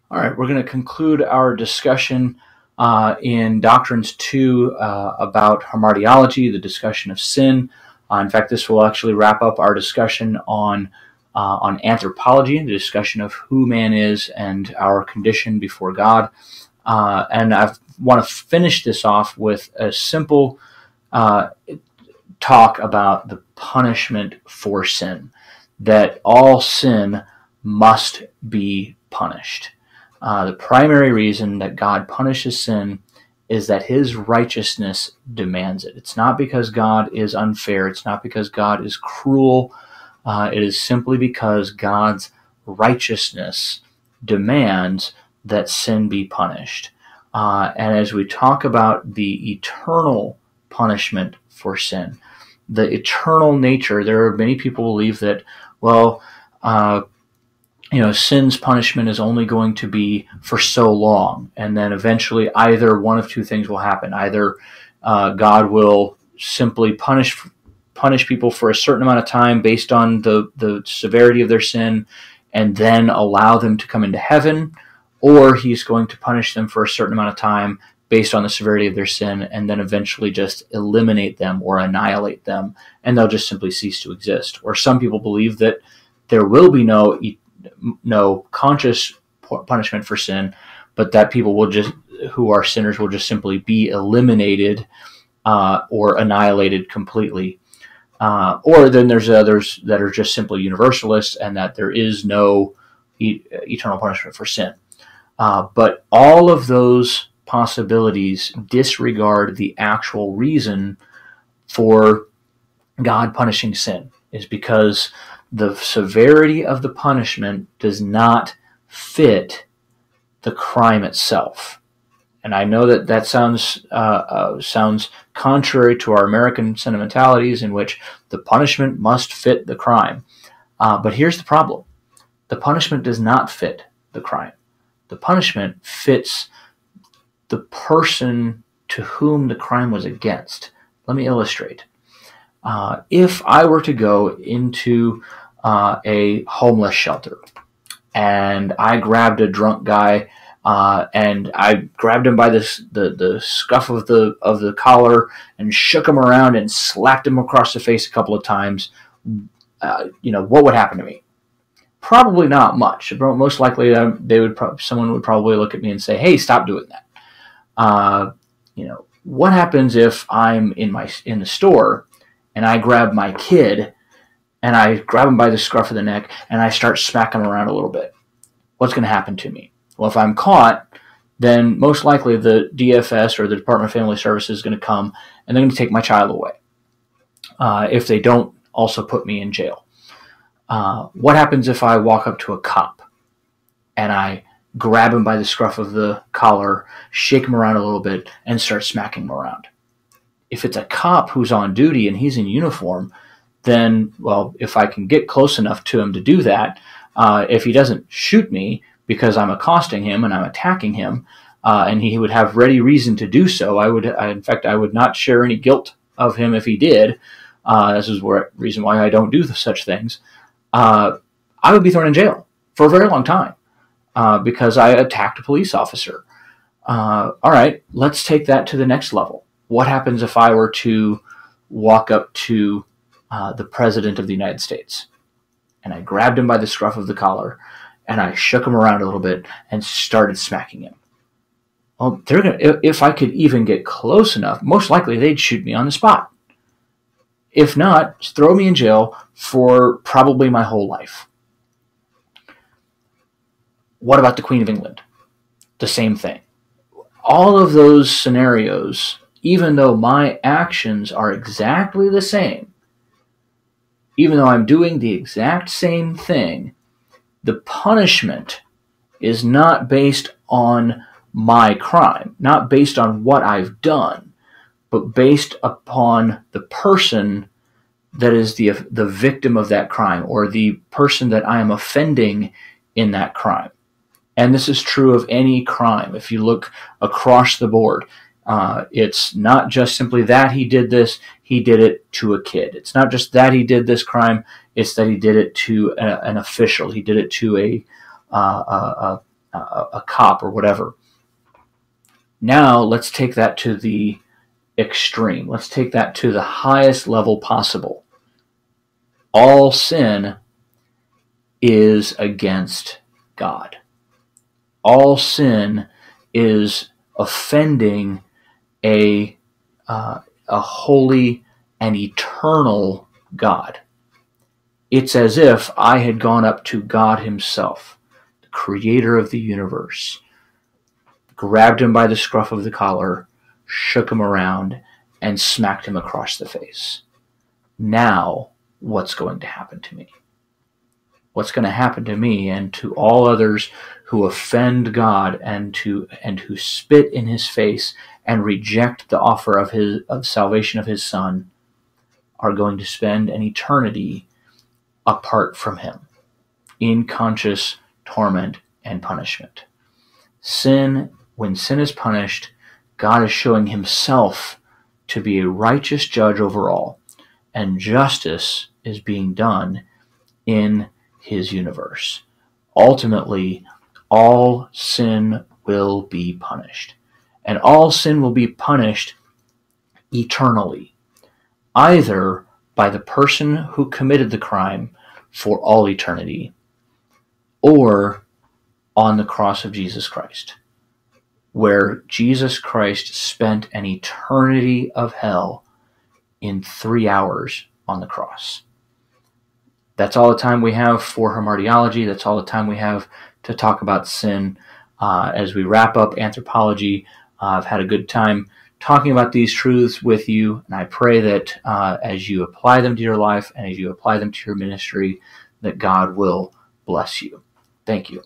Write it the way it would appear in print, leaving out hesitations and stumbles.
All right, we're going to conclude our discussion in Doctrines 2 about Harmartiology, the discussion of sin. In fact, this will actually wrap up our discussion on anthropology, the discussion of who man is and our condition before God. And I want to finish this off with a simple talk about the punishment for sin, that all sin must be punished. The primary reason that God punishes sin is that his righteousness demands it. It's not because God is unfair. It's not because God is cruel. It is simply because God's righteousness demands that sin be punished. And as we talk about the eternal punishment for sin, the eternal nature, there are many people who believe that, well, sin's punishment is only going to be for so long, and then eventually either one of two things will happen. Either God will simply punish people for a certain amount of time based on the severity of their sin, and then allow them to come into heaven, or he's going to punish them for a certain amount of time based on the severity of their sin, and then eventually just eliminate them or annihilate them, and they'll just simply cease to exist. Or some people believe that there will be no conscious punishment for sin, but that people who are sinners will just simply be eliminated or annihilated completely. Or then there's others that are just simply universalists, and that there is no eternal punishment for sin. But all of those possibilities disregard the actual reason for God punishing sin, is because the severity of the punishment does not fit the crime itself. And I know that sounds contrary to our American sentimentalities, in which the punishment must fit the crime. But here's the problem. The punishment does not fit the crime. The punishment fits the person to whom the crime was against. Let me illustrate. If I were to go into a homeless shelter and I grabbed a drunk guy and I grabbed him by the scuff of the collar and shook him around and slapped him across the face a couple of times, what would happen to me? Probably not much. Most likely, someone would probably look at me and say, "Hey, stop doing that." What happens if I'm in the store and I grab my kid and I grab him by the scruff of the neck and I start smacking him around a little bit? What's going to happen to me? Well, if I'm caught, then most likely the DFS or the Department of Family Services is going to come and they're going to take my child away. If they don't also put me in jail. What happens if I walk up to a cop and I grab him by the scruff of the collar, shake him around a little bit, and start smacking him around? If it's a cop who's on duty and he's in uniform, then, well, if I can get close enough to him to do that, if he doesn't shoot me because I'm accosting him and I'm attacking him, and he would have ready reason to do so, I would not share any guilt of him if he did. This is the reason why I don't do such things. I would be thrown in jail for a very long time because I attacked a police officer. All right, let's take that to the next level. What happens if I were to walk up to the President of the United States and I grabbed him by the scruff of the collar and I shook him around a little bit and started smacking him? Well, if I could even get close enough, most likely they'd shoot me on the spot. If not, just throw me in jail for probably my whole life. What about the Queen of England? The same thing. All of those scenarios, even though my actions are exactly the same, even though I'm doing the exact same thing, the punishment is not based on my crime, not based on what I've done, but based upon the person that is the victim of that crime, or the person that I am offending in that crime. And this is true of any crime. If you look across the board, it's not just simply that he did this, he did it to a kid. It's not just that he did this crime, it's that he did it to an official. He did it to a cop or whatever. Now let's take that to the extreme. Let's take that to the highest level possible. All sin is against God. All sin is offending a holy and eternal God. It's as if I had gone up to God himself, the creator of the universe, grabbed him by the scruff of the collar, shook him around, and smacked him across the face. Now, what's going to happen to me? What's going to happen to me and to all others who offend God and who spit in his face and reject the offer of salvation of his Son are going to spend an eternity apart from him in conscious torment and punishment. When sin is punished, God is showing himself to be a righteous judge over all, and justice is being done in his universe. Ultimately, all sin will be punished, and all sin will be punished eternally, either by the person who committed the crime for all eternity, or on the cross of Jesus Christ, where Jesus Christ spent an eternity of hell in 3 hours on the cross. That's all the time we have for Harmartiology. That's all the time we have to talk about sin. As we wrap up anthropology, I've had a good time talking about these truths with you, and I pray that as you apply them to your life and as you apply them to your ministry, that God will bless you. Thank you.